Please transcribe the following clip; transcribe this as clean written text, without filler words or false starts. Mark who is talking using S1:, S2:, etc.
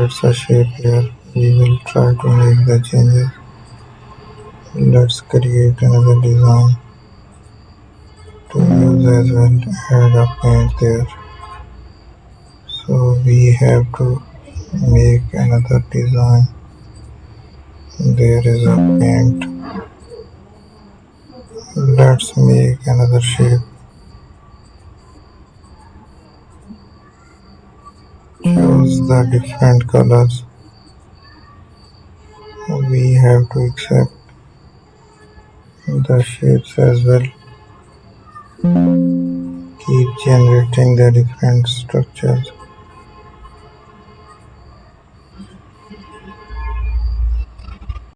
S1: it's a shape here. We will try to make the changes. Let's create another design to use as well. Add a paint there. So we have to make another design. There is a paint. Let's make another shape. Choose the different colors. We have to accept the shapes as well. Keep generating the different structures.